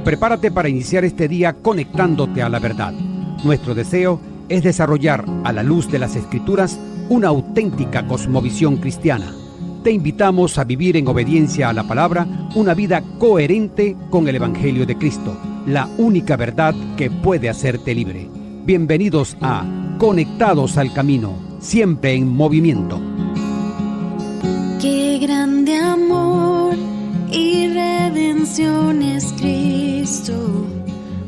Prepárate para iniciar este día conectándote a la verdad. Nuestro deseo es desarrollar, a la luz de las Escrituras, una auténtica cosmovisión cristiana. Te invitamos a vivir en obediencia a la palabra una vida coherente con el Evangelio de Cristo, la única verdad que puede hacerte libre. Bienvenidos a Conectados al Camino, siempre en movimiento. Qué grande amor y redención es Cristo.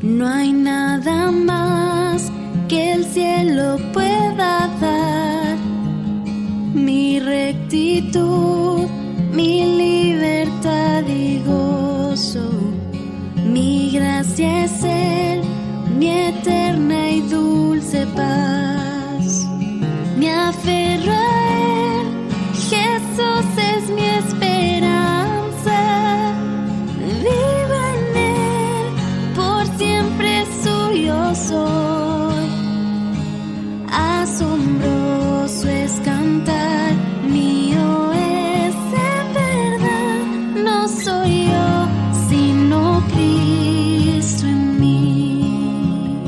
No hay nada más que el cielo pueda dar. Mi rectitud, mi libertad y gozo, mi gracia es Él, mi eterna y dulce paz. Me aferro a Él, Jesús es mi esperanza. Vivo en Él, por siempre suyo soy. Asombroso es cantar, mío es en verdad. No soy yo, sino Cristo en mí.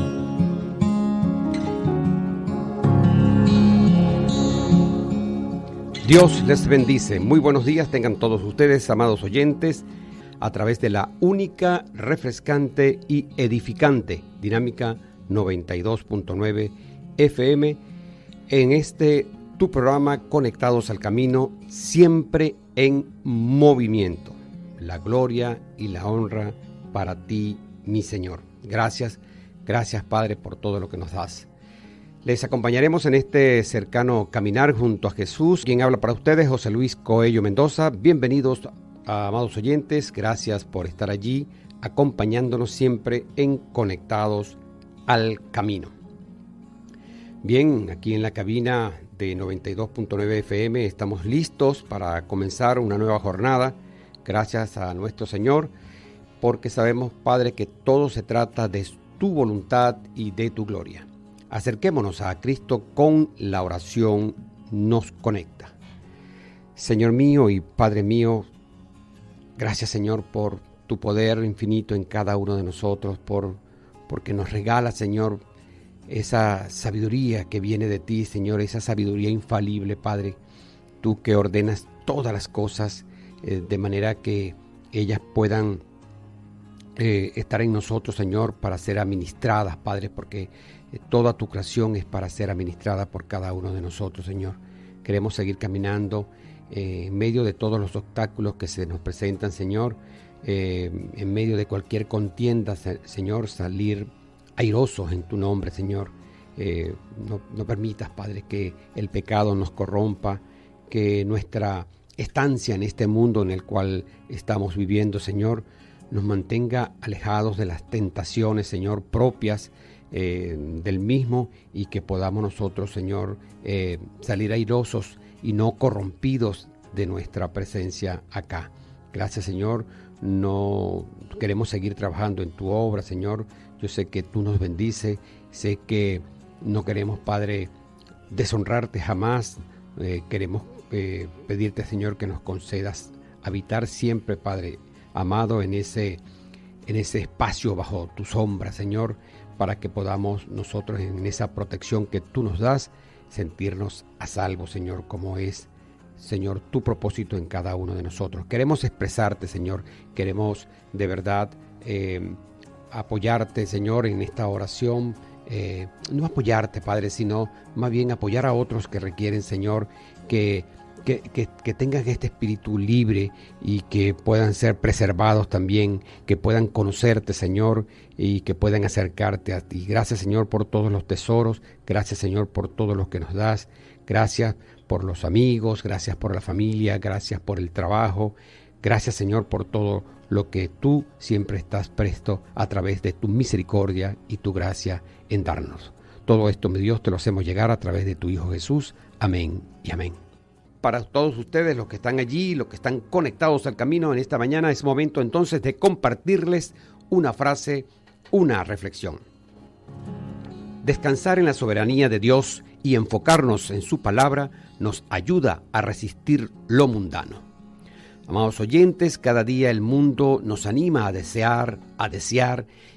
Dios les bendice. Muy buenos días tengan todos ustedes, amados oyentes, a través de la única, refrescante y edificante Dinámica 92.9 FM, en este tu programa Conectados al Camino, siempre en movimiento. La gloria y la honra para ti, mi Señor. Gracias, gracias Padre por todo lo que nos das. Les acompañaremos en este cercano caminar junto a Jesús. Quien habla para ustedes, José Luis Coello Mendoza. Bienvenidos, amados oyentes. Gracias por estar allí, acompañándonos siempre en Conectados al Camino. Bien, aquí en la cabina de 92.9 FM estamos listos para comenzar una nueva jornada. Gracias a nuestro Señor, porque sabemos, Padre, que todo se trata de tu voluntad y de tu gloria. Acerquémonos a Cristo con la oración, nos conecta. Señor mío y Padre mío, gracias Señor por tu poder infinito en cada uno de nosotros, porque nos regala, Señor, esa sabiduría que viene de ti, Señor, esa sabiduría infalible, Padre, tú que ordenas todas las cosas de manera que ellas puedan estar en nosotros, Señor, para ser administradas, Padre, porque toda tu creación es para ser administrada por cada uno de nosotros, Señor. Queremos seguir caminando en medio de todos los obstáculos que se nos presentan, Señor, en medio de cualquier contienda, Señor, salir airosos en tu nombre, Señor. No permitas, Padre, que el pecado nos corrompa, que nuestra estancia en este mundo en el cual estamos viviendo, Señor, nos mantenga alejados de las tentaciones, Señor, propias del mismo, y que podamos nosotros, Señor, salir airosos y no corrompidos de nuestra presencia acá. Gracias, Señor. No queremos seguir trabajando en tu obra, Señor. Yo sé que tú nos bendices, sé que no queremos, Padre, deshonrarte jamás. Queremos pedirte, Señor, que nos concedas habitar siempre, Padre amado, en ese espacio bajo tu sombra, Señor, para que podamos nosotros, en esa protección que tú nos das, sentirnos a salvo, Señor, como es, Señor, tu propósito en cada uno de nosotros. Queremos expresarte, Señor, queremos de verdad apoyarte, Señor, en esta oración. No apoyarte, Padre, sino más bien apoyar a otros que requieren, Señor, que tengan este espíritu libre y que puedan ser preservados también, que puedan conocerte, Señor, y que puedan acercarte a ti. Gracias, Señor, por todos los tesoros. Gracias, Señor, por todo lo que nos das. Gracias por los amigos, gracias por la familia, gracias por el trabajo. Gracias, Señor, por todo lo que tú siempre estás presto a través de tu misericordia y tu gracia en darnos. Todo esto, mi Dios, te lo hacemos llegar a través de tu Hijo Jesús. Amén y amén. Para todos ustedes, los que están allí, los que están conectados al camino en esta mañana, es momento entonces de compartirles una frase, una reflexión. Descansar en la soberanía de Dios y enfocarnos en su palabra nos ayuda a resistir lo mundano. Amados oyentes, cada día el mundo nos anima a desear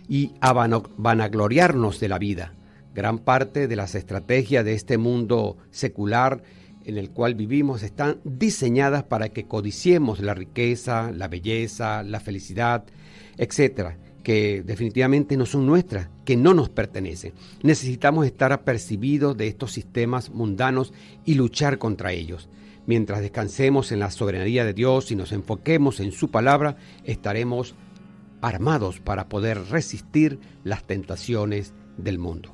y a vanagloriarnos de la vida. Gran parte de las estrategias de este mundo secular en el cual vivimos están diseñadas para que codiciemos la riqueza, la belleza, la felicidad, etcétera, que definitivamente no son nuestras, que no nos pertenecen. Necesitamos estar apercibidos de estos sistemas mundanos y luchar contra ellos. Mientras descansemos en la soberanía de Dios y nos enfoquemos en su palabra, estaremos armados para poder resistir las tentaciones del mundo.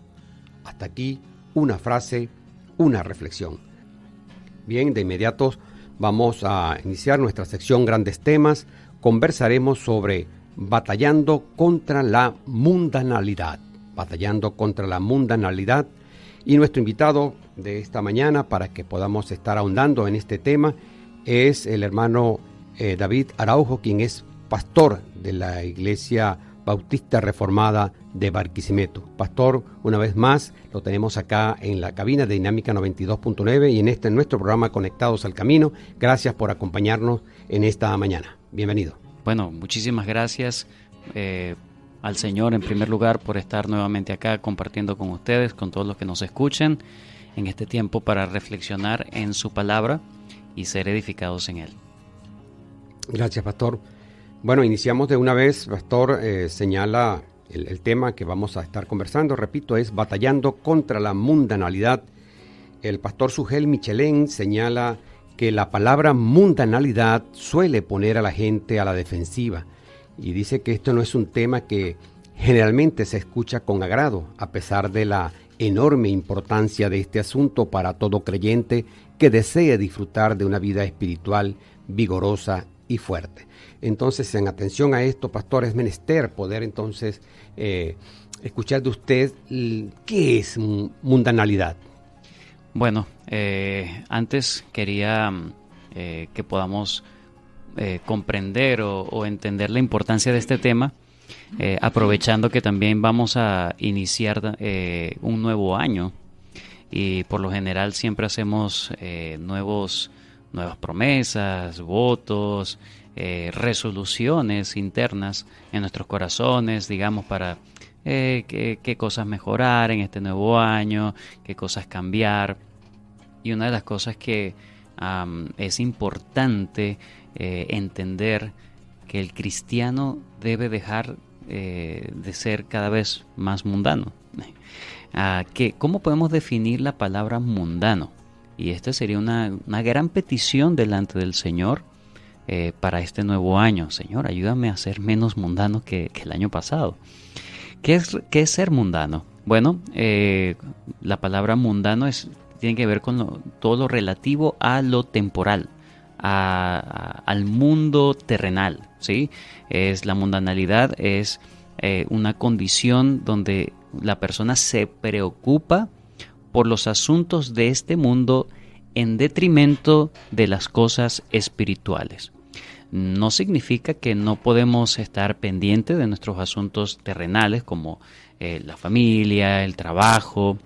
Hasta aquí una frase, una reflexión. Bien, de inmediato vamos a iniciar nuestra sección Grandes Temas. Conversaremos sobre batallando contra la mundanalidad. Batallando contra la mundanalidad. Y nuestro invitado de esta mañana, para que podamos estar ahondando en este tema, es el hermano David Araujo, quien es pastor de la Iglesia Bautista Reformada de Barquisimeto. Pastor, una vez más, lo tenemos acá en la cabina de Dinámica 92.9 y en nuestro programa Conectados al Camino. Gracias por acompañarnos en esta mañana. Bienvenido. Bueno, muchísimas gracias al Señor en primer lugar por estar nuevamente acá compartiendo con ustedes, con todos los que nos escuchan en este tiempo para reflexionar en su palabra y ser edificados en Él. Gracias, Pastor. Bueno, iniciamos de una vez. Pastor señala el tema que vamos a estar conversando, repito, es batallando contra la mundanalidad. El pastor Sugel Michelén señala que la palabra mundanalidad suele poner a la gente a la defensiva y dice que esto no es un tema que generalmente se escucha con agrado, a pesar de la enorme importancia de este asunto para todo creyente que desee disfrutar de una vida espiritual vigorosa y fuerte. Entonces, en atención a esto, pastor, es menester poder entonces escuchar de usted qué es mundanalidad. Bueno, antes quería que podamos comprender o entender la importancia de este tema, aprovechando que también vamos a iniciar un nuevo año y por lo general siempre hacemos nuevas promesas, votos, resoluciones internas en nuestros corazones, digamos, para qué cosas mejorar en este nuevo año, qué cosas cambiar. Y una de las cosas que es importante entender que el cristiano debe dejar de ser cada vez más mundano. ¿Cómo podemos definir la palabra mundano? Y esta sería una gran petición delante del Señor para este nuevo año. Señor, ayúdame a ser menos mundano que el año pasado. ¿Qué es ser mundano? Bueno, la palabra mundano tiene que ver con todo lo relativo a lo temporal, al mundo terrenal, ¿sí? La mundanalidad es una condición donde la persona se preocupa por los asuntos de este mundo en detrimento de las cosas espirituales. No significa que no podemos estar pendientes de nuestros asuntos terrenales como la familia, el trabajo,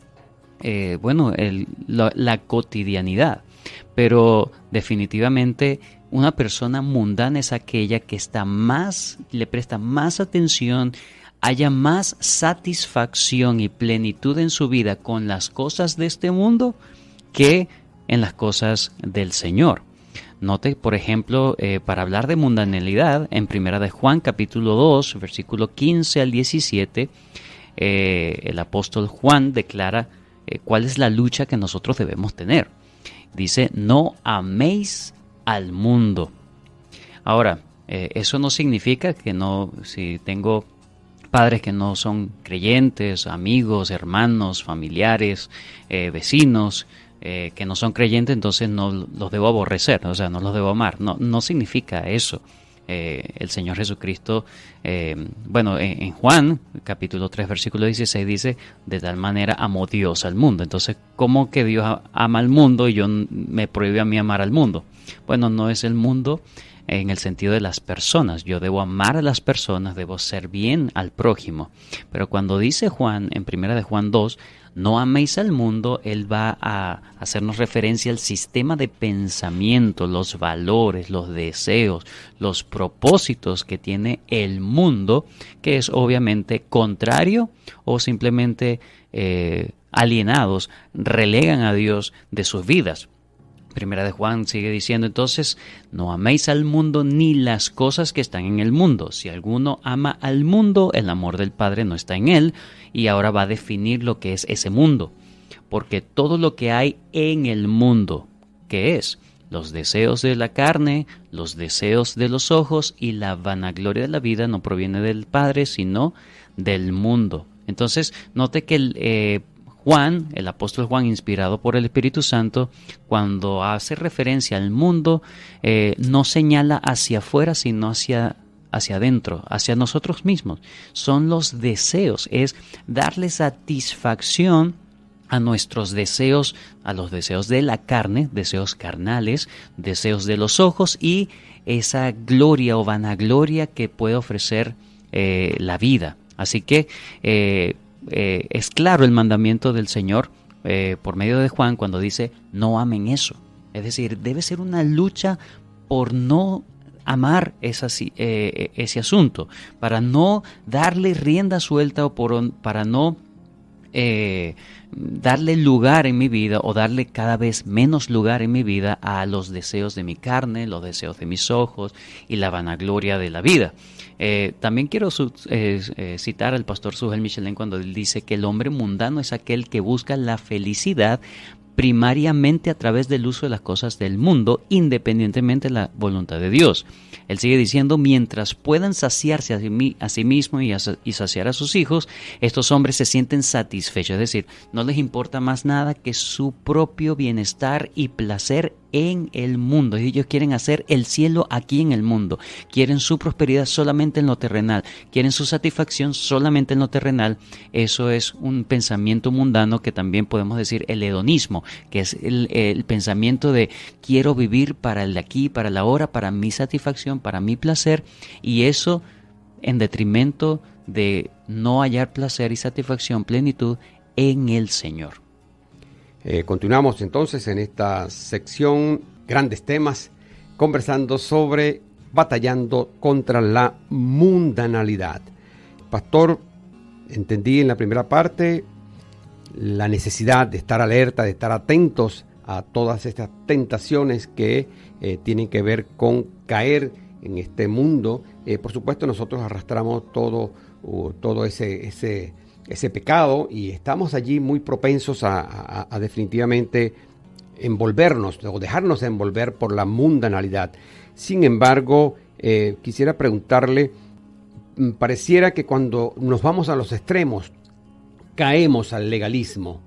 la cotidianidad. Pero definitivamente una persona mundana es aquella que le presta más atención, haya más satisfacción y plenitud en su vida con las cosas de este mundo que en las cosas del Señor. Note, por ejemplo, para hablar de mundanalidad, en Primera de Juan, capítulo 2, versículo 15 al 17, el apóstol Juan declara cuál es la lucha que nosotros debemos tener. Dice, no améis al mundo. Ahora, eso no significa que no, si tengo padres que no son creyentes, amigos, hermanos, familiares, vecinos, que no son creyentes, entonces no los debo aborrecer, o sea, no los debo amar. No significa eso. El Señor Jesucristo, en Juan, capítulo 3, versículo 16, dice, de tal manera amó Dios al mundo. Entonces, ¿cómo que Dios ama al mundo y yo me prohíbe a mí amar al mundo? Bueno, no es el mundo en el sentido de las personas. Yo debo amar a las personas, debo ser bien al prójimo. Pero cuando dice Juan, en 1 de Juan 2, no améis al mundo, él va a hacernos referencia al sistema de pensamiento, los valores, los deseos, los propósitos que tiene el mundo, que es obviamente contrario o simplemente alienados, relegan a Dios de sus vidas. Primera de Juan sigue diciendo entonces, no améis al mundo ni las cosas que están en el mundo. Si alguno ama al mundo, el amor del Padre no está en él. Y ahora va a definir lo que es ese mundo. Porque todo lo que hay en el mundo, ¿qué es? Los deseos de la carne, los deseos de los ojos y la vanagloria de la vida no proviene del Padre, sino del mundo. Entonces, note que Juan, el apóstol Juan, inspirado por el Espíritu Santo, cuando hace referencia al mundo, no señala hacia afuera, sino hacia adentro, hacia nosotros mismos. Son los deseos, es darle satisfacción a nuestros deseos, a los deseos de la carne, deseos carnales, deseos de los ojos y esa gloria o vanagloria que puede ofrecer la vida. Así que es claro el mandamiento del Señor por medio de Juan cuando dice no amen eso. Es decir, debe ser una lucha por no amar ese asunto, para no darle rienda suelta o para no darle lugar en mi vida o darle cada vez menos lugar en mi vida a los deseos de mi carne, los deseos de mis ojos y la vanagloria de la vida. También quiero citar al pastor Sujel Michelén cuando él dice que el hombre mundano es aquel que busca la felicidad primariamente a través del uso de las cosas del mundo, independientemente de la voluntad de Dios. Él sigue diciendo, mientras puedan saciarse a sí mismos y saciar a sus hijos, estos hombres se sienten satisfechos, es decir, no les importa más nada que su propio bienestar y placer en el mundo. Ellos quieren hacer el cielo aquí en el mundo, quieren su prosperidad solamente en lo terrenal, quieren su satisfacción solamente en lo terrenal. Eso es un pensamiento mundano que también podemos decir el hedonismo, que es el pensamiento de quiero vivir para el de aquí, para el ahora, para mi satisfacción, para mi placer, y eso en detrimento de no hallar placer y satisfacción, plenitud en el Señor. Continuamos entonces en esta sección, grandes temas, conversando sobre batallando contra la mundanalidad. Pastor, entendí en la primera parte la necesidad de estar alerta, de estar atentos a todas estas tentaciones que tienen que ver con caer en este mundo. Por supuesto, nosotros arrastramos todo ese pecado y estamos allí muy propensos a definitivamente envolvernos o dejarnos envolver por la mundanalidad. Sin embargo, quisiera preguntarle, pareciera que cuando nos vamos a los extremos caemos al legalismo.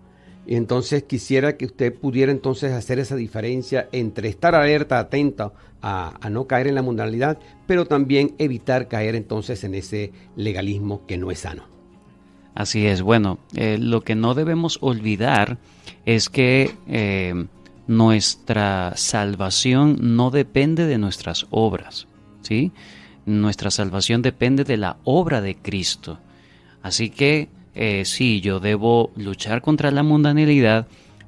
Y entonces quisiera que usted pudiera entonces hacer esa diferencia entre estar alerta, atento a no caer en la mundanalidad, pero también evitar caer entonces en ese legalismo que no es sano. Así es. Bueno, lo que no debemos olvidar es que nuestra salvación no depende de nuestras obras, ¿sí? Nuestra salvación depende de la obra de Cristo. Así que sí, yo debo luchar contra la mundanalidad,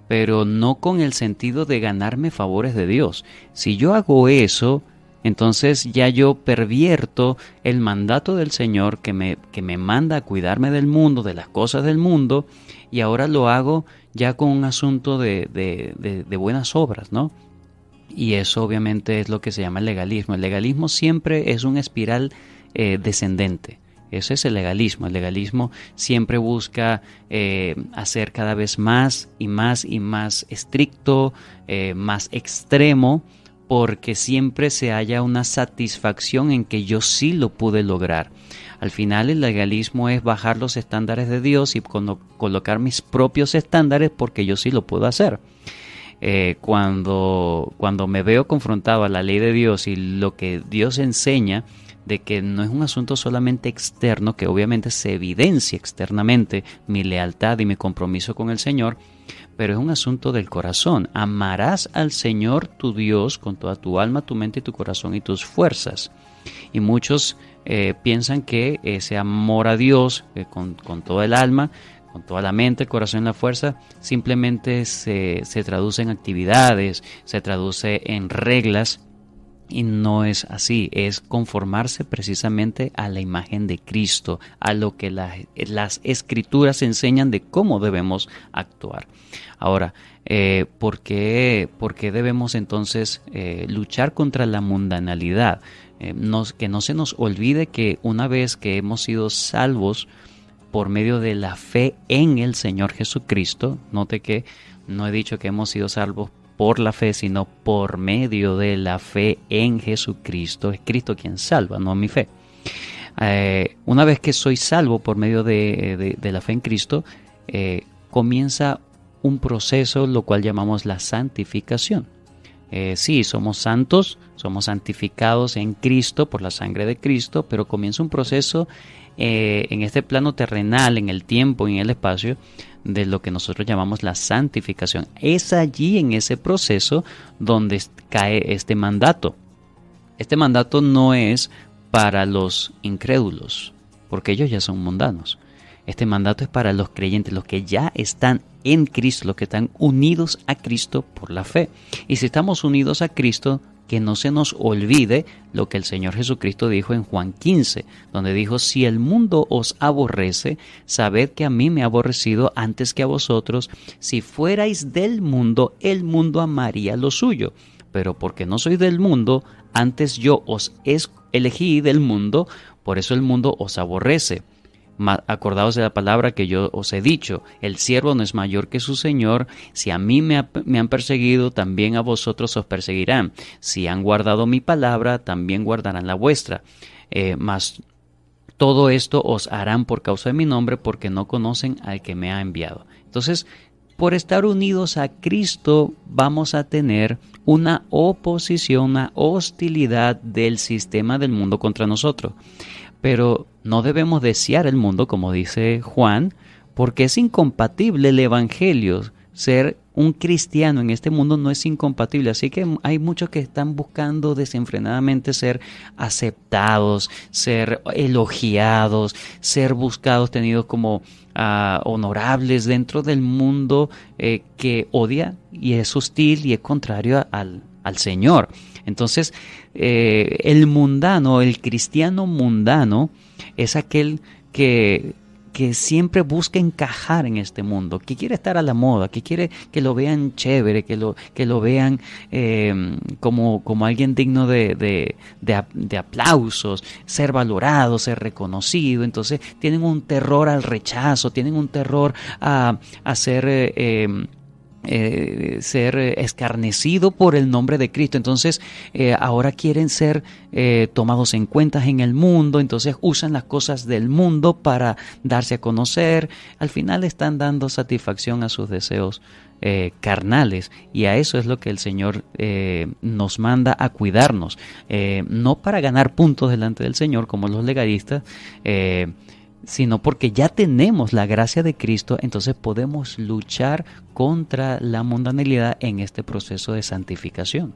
pero no con el sentido de ganarme favores de Dios. Si yo hago eso, entonces ya yo pervierto el mandato del Señor que me manda a cuidarme del mundo, de las cosas del mundo, y ahora lo hago ya con un asunto de buenas obras, ¿no? Y eso obviamente es lo que se llama el legalismo. El legalismo siempre es una espiral descendente. Ese es el legalismo. El legalismo siempre busca hacer cada vez más y más y más estricto, más extremo, porque siempre se halla una satisfacción en que yo sí lo pude lograr. Al final el legalismo es bajar los estándares de Dios y colocar mis propios estándares porque yo sí lo puedo hacer. Cuando me veo confrontado a la ley de Dios y lo que Dios enseña, de que no es un asunto solamente externo, que obviamente se evidencia externamente mi lealtad y mi compromiso con el Señor, pero es un asunto del corazón. Amarás al Señor tu Dios con toda tu alma, tu mente y tu corazón y tus fuerzas. Y muchos piensan que ese amor a Dios con toda el alma, con toda la mente, el corazón y la fuerza, simplemente se traduce en actividades, se traduce en reglas, y no es así. Es conformarse precisamente a la imagen de Cristo, a lo que las Escrituras enseñan de cómo debemos actuar. Ahora, ¿por qué debemos entonces luchar contra la mundanalidad? Que no se nos olvide que una vez que hemos sido salvos por medio de la fe en el Señor Jesucristo, note que no he dicho que hemos sido salvos por la fe, sino por medio de la fe en Jesucristo. Es Cristo quien salva, no mi fe. Una vez que soy salvo por medio de la fe en Cristo, comienza un proceso, lo cual llamamos la santificación. Sí, somos santos, somos santificados en Cristo por la sangre de Cristo, pero comienza un proceso en este plano terrenal, en el tiempo y en el espacio, de lo que nosotros llamamos la santificación. Es allí, en ese proceso, donde cae este mandato. Este mandato no es para los incrédulos, porque ellos ya son mundanos. Este mandato es para los creyentes, los que ya están en Cristo, los que están unidos a Cristo por la fe. Y si estamos unidos a Cristo, que no se nos olvide lo que el Señor Jesucristo dijo en Juan 15, donde dijo: si el mundo os aborrece, sabed que a mí me ha aborrecido antes que a vosotros. Si fuerais del mundo, el mundo amaría lo suyo. Pero porque no sois del mundo, antes yo os elegí del mundo, por eso el mundo os aborrece. Acordaos de la palabra que yo os he dicho: el siervo no es mayor que su señor. Si a mí me han perseguido, también a vosotros os perseguirán. Si han guardado mi palabra, también guardarán la vuestra. Mas todo esto os harán por causa de mi nombre, porque no conocen al que me ha enviado. Entonces, por estar unidos a Cristo, vamos a tener una oposición, una hostilidad del sistema del mundo contra nosotros. Pero no debemos desear el mundo, como dice Juan, porque es incompatible el evangelio. Ser un cristiano en este mundo no es incompatible. Así que hay muchos que están buscando desenfrenadamente ser aceptados, ser elogiados, ser buscados, tenidos como honorables dentro del mundo que odia y es hostil y es contrario al Señor. Entonces, el mundano, el cristiano mundano, es aquel que siempre busca encajar en este mundo, que quiere estar a la moda, que quiere que lo vean chévere, que lo vean como alguien digno de aplausos, ser valorado, ser reconocido. Entonces tienen un terror al rechazo, tienen un terror a ser escarnecido por el nombre de Cristo. Entonces ahora quieren ser tomados en cuenta en el mundo, entonces usan las cosas del mundo para darse a conocer. Al final están dando satisfacción a sus deseos carnales, y a eso es lo que el Señor nos manda a cuidarnos, no para ganar puntos delante del Señor como los legalistas, sino porque ya tenemos la gracia de Cristo. Entonces podemos luchar contra la mundanalidad en este proceso de santificación.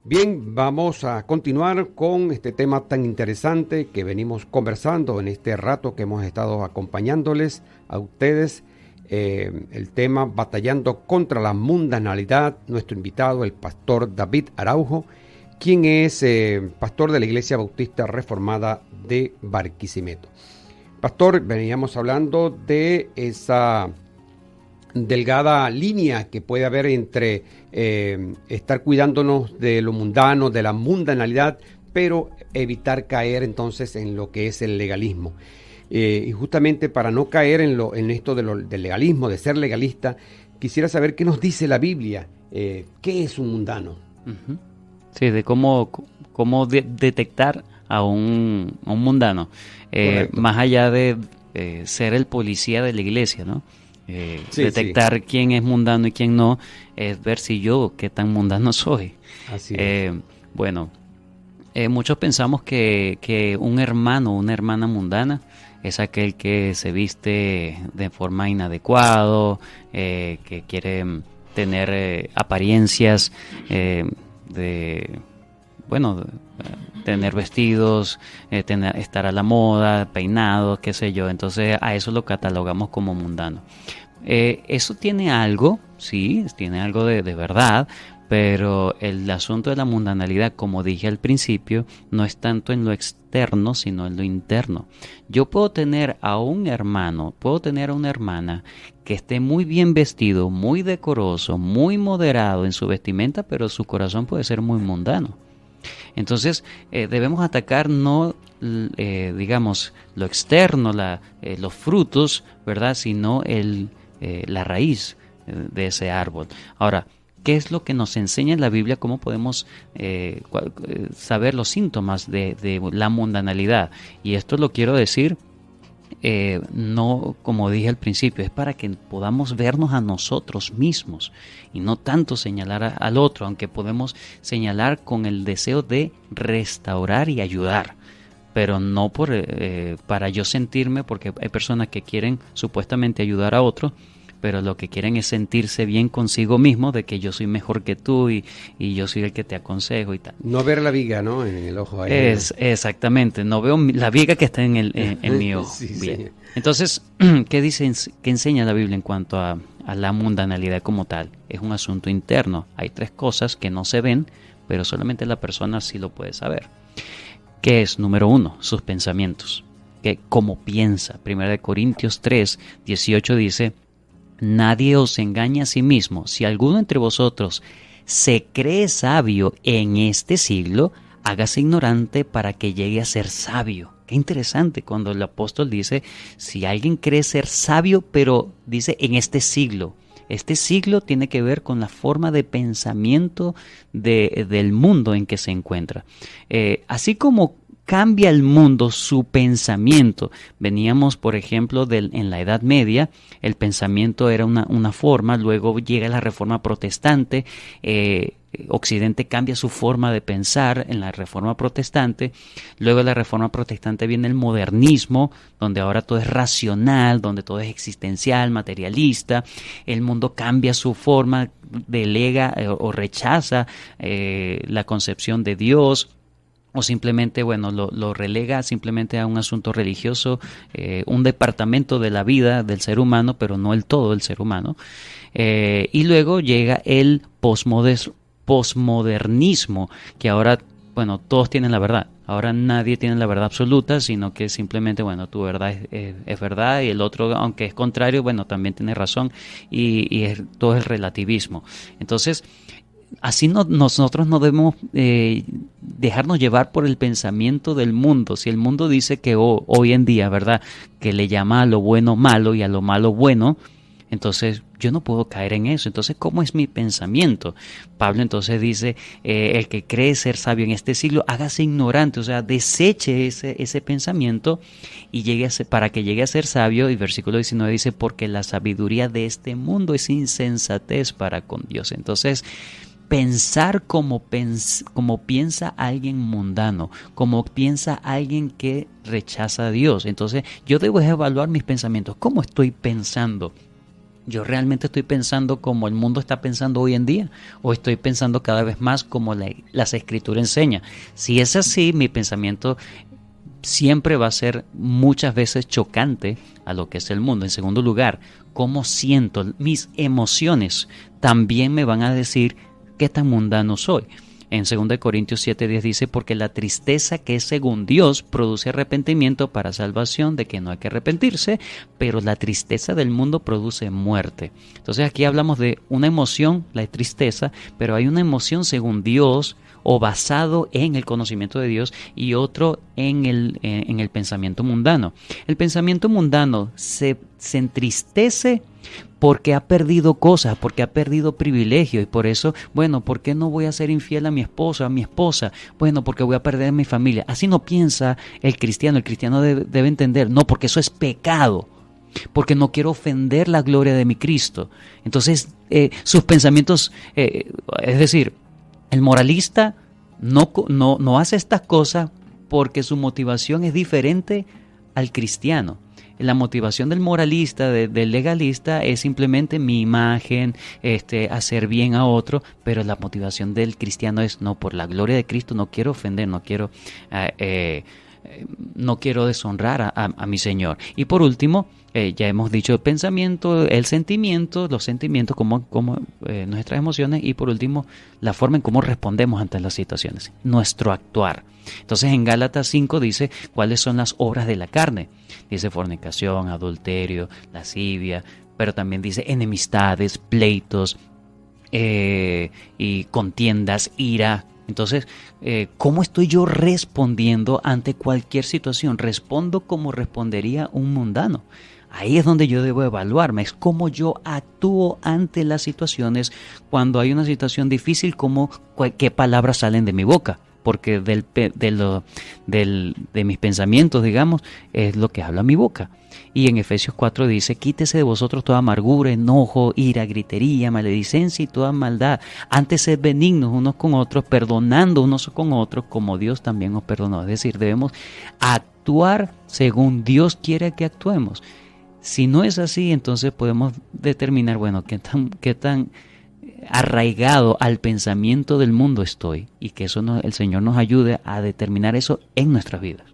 Bien, vamos a continuar con este tema tan interesante que venimos conversando en este rato que hemos estado acompañándoles a ustedes. El tema Batallando contra la mundanalidad. Nuestro invitado, el pastor David Araujo, quien es pastor de la Iglesia Bautista Reformada de Barquisimeto. Pastor, veníamos hablando de esa delgada línea que puede haber entre estar cuidándonos de lo mundano, de la mundanalidad, pero evitar caer entonces en lo que es el legalismo. Y justamente para no caer en esto del legalismo, de ser legalista, quisiera saber qué nos dice la Biblia. ¿Qué es un mundano? Uh-huh. Sí, de cómo detectar a un mundano, más allá de ser el policía de la iglesia, ¿no? Detectar quién es mundano y quién no, es ver si yo qué tan mundano soy. Así es. Muchos pensamos que un hermano o una hermana mundana es aquel que se viste de forma inadecuada, que quiere tener apariencias bueno, tener vestidos, estar a la moda, peinados, qué sé yo. Entonces a eso lo catalogamos como mundano. Eso tiene algo, sí, tiene algo de verdad, pero el asunto de la mundanalidad, como dije al principio, no es tanto en lo externo, sino en lo interno. Yo puedo tener a un hermano, puedo tener a una hermana que esté muy bien vestido, muy decoroso, muy moderado en su vestimenta, pero su corazón puede ser muy mundano. Entonces debemos atacar no digamos lo externo, los frutos, ¿verdad?, sino la raíz de ese árbol. Ahora, ¿qué es lo que nos enseña en la Biblia? ¿Cómo podemos saber los síntomas de la mundanalidad? Y esto lo quiero decir, no como dije al principio, es para que podamos vernos a nosotros mismos y no tanto señalar al otro, aunque podemos señalar con el deseo de restaurar y ayudar, pero no para yo sentirme, porque hay personas que quieren supuestamente ayudar a otros, pero lo que quieren es sentirse bien consigo mismo, de que yo soy mejor que tú y yo soy el que te aconsejo y tal. No ver la viga, ¿no?, en el ojo. Exactamente, no veo la viga que está en mi ojo. Sí, bien. sí. Entonces, ¿qué enseña la Biblia en cuanto a la mundanalidad como tal? Es un asunto interno. Hay 3 cosas que no se ven, pero solamente la persona sí lo puede saber. ¿Qué es? Número 1, sus pensamientos. ¿Cómo piensa? 1 Corintios 3, 18 dice: nadie os engaña a sí mismo. Si alguno entre vosotros se cree sabio en este siglo, hágase ignorante para que llegue a ser sabio. Qué interesante cuando el apóstol dice, si alguien cree ser sabio, pero dice en este siglo. Este siglo tiene que ver con la forma de pensamiento del mundo en que se encuentra. Así como cambia el mundo su pensamiento. Veníamos, por ejemplo, en la Edad Media, el pensamiento era una forma, luego llega la Reforma Protestante, Occidente cambia su forma de pensar en la Reforma Protestante, luego de la Reforma Protestante viene el modernismo, donde ahora todo es racional, donde todo es existencial, materialista, el mundo cambia su forma, delega o rechaza la concepción de Dios, o simplemente, bueno, lo relega simplemente a un asunto religioso, un departamento de la vida del ser humano, pero no el todo del ser humano. Y luego llega el posmodernismo, que ahora, bueno, todos tienen la verdad. Ahora nadie tiene la verdad absoluta, sino que simplemente, bueno, tu verdad es verdad y el otro, aunque es contrario, bueno, también tiene razón y todo es relativismo. Entonces, así nosotros no debemos dejarnos llevar por el pensamiento del mundo. Si el mundo dice que hoy en día, ¿verdad?, que le llama a lo bueno malo y a lo malo bueno, entonces yo no puedo caer en eso. Entonces, ¿cómo es mi pensamiento? Pablo entonces dice, el que cree ser sabio en este siglo, hágase ignorante, o sea, deseche ese pensamiento y para que llegue a ser sabio. Y versículo 19 dice, porque la sabiduría de este mundo es insensatez para con Dios. Entonces, pensar como piensa alguien mundano, como piensa alguien que rechaza a Dios. Entonces, yo debo evaluar mis pensamientos. ¿Cómo estoy pensando? ¿Yo realmente estoy pensando como el mundo está pensando hoy en día? ¿O estoy pensando cada vez más como las Escrituras enseñan? Si es así, mi pensamiento siempre va a ser muchas veces chocante a lo que es el mundo. En segundo lugar, ¿cómo siento? Mis emociones también me van a decir qué tan mundano soy. En 2 Corintios 7:10 dice, porque la tristeza que es según Dios produce arrepentimiento para salvación, de que no hay que arrepentirse, pero la tristeza del mundo produce muerte. Entonces aquí hablamos de una emoción, la tristeza, pero hay una emoción según Dios o basado en el conocimiento de Dios y otro en el pensamiento mundano. El pensamiento mundano se entristece porque ha perdido cosas, porque ha perdido privilegios y por eso, bueno, ¿por qué no voy a ser infiel a mi esposo, a mi esposa? Bueno, porque voy a perder mi familia. Así no piensa el cristiano. El cristiano debe entender, no, porque eso es pecado, porque no quiero ofender la gloria de mi Cristo. Entonces, sus pensamientos, es decir, el moralista no hace estas cosas porque su motivación es diferente al cristiano. la motivación del moralista, del legalista, es simplemente mi imagen, hacer bien a otro, pero la motivación del cristiano es, no, por la gloria de Cristo, no quiero ofender, no quiero deshonrar a mi Señor. Y por último, ya hemos dicho el pensamiento, el sentimiento, los sentimientos, como nuestras emociones, y por último, la forma en cómo respondemos ante las situaciones, nuestro actuar. Entonces en Gálatas 5 dice cuáles son las obras de la carne. Dice fornicación, adulterio, lascivia, pero también dice enemistades, pleitos, y contiendas, ira. Entonces, ¿cómo estoy yo respondiendo ante cualquier situación? Respondo como respondería un mundano. Ahí es donde yo debo evaluarme, es cómo yo actúo ante las situaciones. Cuando hay una situación difícil, qué palabras salen de mi boca, porque de mis pensamientos, digamos, es lo que habla mi boca. Y en Efesios 4 dice, quítese de vosotros toda amargura, enojo, ira, gritería, maledicencia y toda maldad. Antes sed benignos unos con otros, perdonando unos con otros, como Dios también os perdonó. Es decir, debemos actuar según Dios quiere que actuemos. Si no es así, entonces podemos determinar, bueno, qué tan arraigado al pensamiento del mundo estoy, y que eso el Señor nos ayude a determinar eso en nuestras vidas.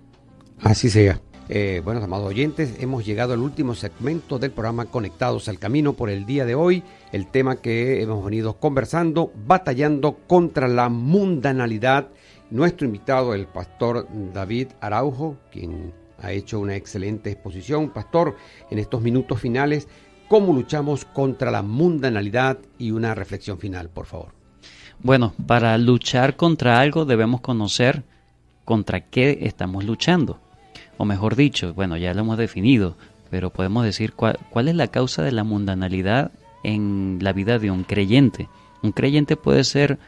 Así sea. Bueno, amados oyentes, hemos llegado al último segmento del programa Conectados al Camino por el día de hoy. El tema que hemos venido conversando, batallando contra la mundanalidad. Nuestro invitado, el pastor David Araujo, quien ha hecho una excelente exposición. Pastor, en estos minutos finales, ¿cómo luchamos contra la mundanalidad? Y una reflexión final, por favor. Bueno, para luchar contra algo debemos conocer contra qué estamos luchando. O mejor dicho, bueno, ya lo hemos definido, pero podemos decir cuál es la causa de la mundanalidad en la vida de un creyente. Un creyente puede ser,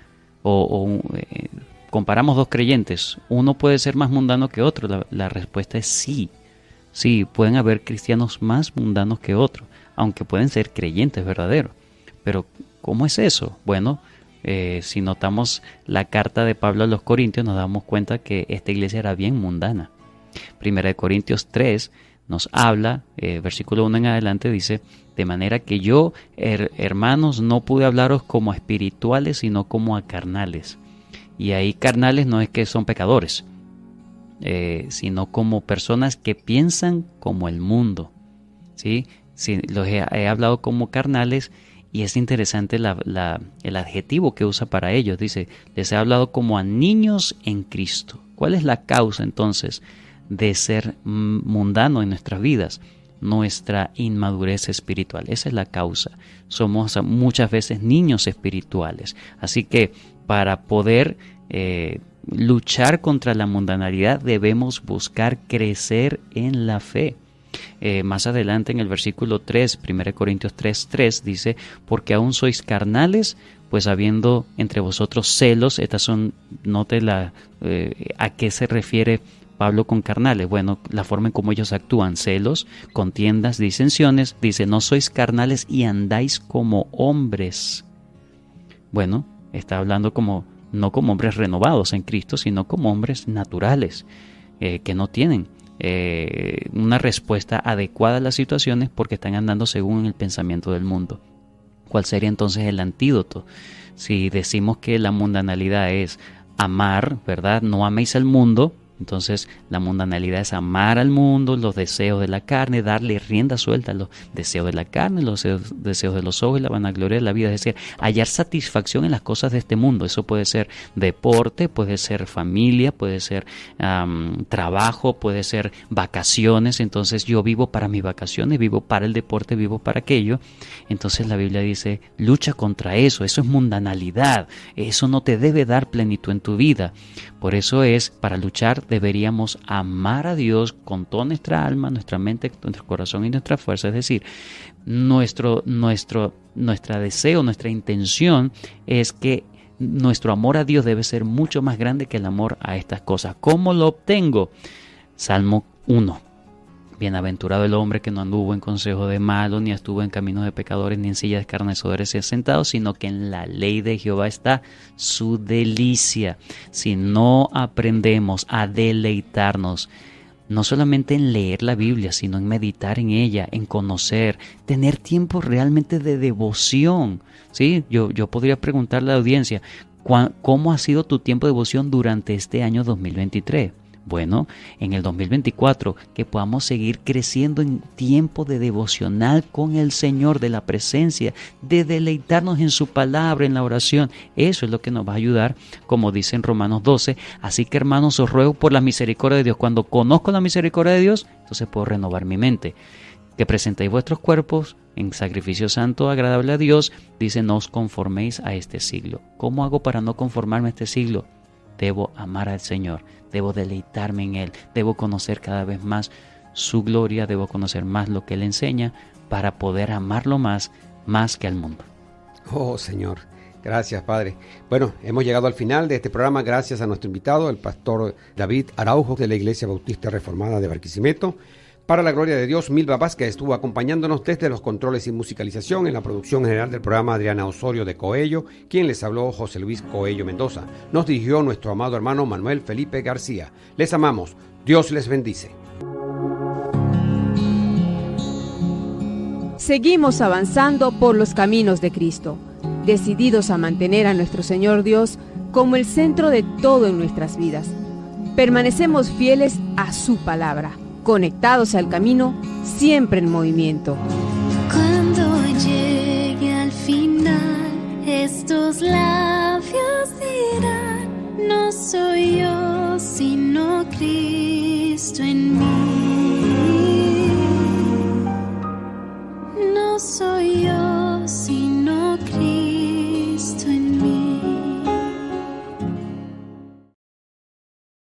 comparamos dos creyentes, uno puede ser más mundano que otro. La respuesta es sí. Sí, pueden haber cristianos más mundanos que otros, aunque pueden ser creyentes verdaderos. Pero, ¿cómo es eso? Bueno, si notamos la carta de Pablo a los Corintios, nos damos cuenta que esta iglesia era bien mundana. Primera de Corintios 3 nos habla, versículo 1 en adelante, dice, de manera que yo, hermanos, no pude hablaros como a espirituales, sino como a carnales. Y ahí carnales no es que son pecadores, sino como personas que piensan como el mundo. ¿Sí? Sí, los he hablado como carnales, y es interesante el adjetivo que usa para ellos. Dice, les he hablado como a niños en Cristo. ¿Cuál es la causa entonces de ser mundano en nuestras vidas? Nuestra inmadurez espiritual. Esa es la causa. Somos muchas veces niños espirituales. Así que para poder luchar contra la mundanalidad debemos buscar crecer en la fe. Más adelante en el versículo 3, 1 Corintios 3:3 dice, porque aún sois carnales, pues habiendo entre vosotros celos. Estas son, note a qué se refiere Pablo con carnales. Bueno, la forma en cómo ellos actúan, celos, contiendas, disensiones. Dice, no sois carnales y andáis como hombres. Bueno, está hablando no como hombres renovados en Cristo, sino como hombres naturales, que no tienen una respuesta adecuada a las situaciones porque están andando según el pensamiento del mundo. ¿Cuál sería entonces el antídoto? Si decimos que la mundanalidad es amar, ¿verdad? No améis al mundo. Entonces la mundanalidad es amar al mundo, los deseos de la carne, darle rienda suelta a los deseos de la carne, los deseos de los ojos y la vanagloria de la vida. Es decir, hallar satisfacción en las cosas de este mundo. Eso puede ser deporte, puede ser familia, puede ser trabajo, puede ser vacaciones. Entonces yo vivo para mis vacaciones, vivo para el deporte, vivo para aquello. Entonces la Biblia dice, lucha contra eso. Eso es mundanalidad. Eso no te debe dar plenitud en tu vida. Por eso para luchar deberíamos amar a Dios con toda nuestra alma, nuestra mente, nuestro corazón y nuestra fuerza. Es decir, nuestra deseo, nuestra intención es que nuestro amor a Dios debe ser mucho más grande que el amor a estas cosas. ¿Cómo lo obtengo? Salmo 1. Bienaventurado el hombre que no anduvo en consejo de malos, ni estuvo en caminos de pecadores, ni en silla de escarnecedores se ha sentado, sino que en la ley de Jehová está su delicia. Si no aprendemos a deleitarnos no solamente en leer la Biblia, sino en meditar en ella, en conocer, tener tiempo realmente de devoción. ¿Sí? Yo podría preguntarle a la audiencia, ¿cómo ha sido tu tiempo de devoción durante este año 2023? Bueno, en el 2024, que podamos seguir creciendo en tiempo de devocional con el Señor, de la presencia, de deleitarnos en su palabra, en la oración. Eso es lo que nos va a ayudar, como dice en Romanos 12. Así que, hermanos, os ruego por la misericordia de Dios. Cuando conozco la misericordia de Dios, entonces puedo renovar mi mente. Que presentéis vuestros cuerpos en sacrificio santo, agradable a Dios. Dice, no os conforméis a este siglo. ¿Cómo hago para no conformarme a este siglo? Debo amar al Señor, debo deleitarme en Él, debo conocer cada vez más su gloria, debo conocer más lo que Él enseña para poder amarlo más que al mundo. Oh, Señor, gracias, Padre. Bueno, hemos llegado al final de este programa gracias a nuestro invitado, el pastor David Araujo de la Iglesia Bautista Reformada de Barquisimeto. Para la gloria de Dios, Milva Vázquez estuvo acompañándonos desde los controles y musicalización. En la producción general del programa, Adriana Osorio de Coello. Quien les habló, José Luis Coello Mendoza. Nos dirigió nuestro amado hermano Manuel Felipe García. Les amamos. Dios les bendice. Seguimos avanzando por los caminos de Cristo, decididos a mantener a nuestro Señor Dios como el centro de todo en nuestras vidas. Permanecemos fieles a su palabra, conectados al camino, siempre en movimiento. Cuando llegue al final, estos labios dirán, no soy yo, sino Cristo en mí.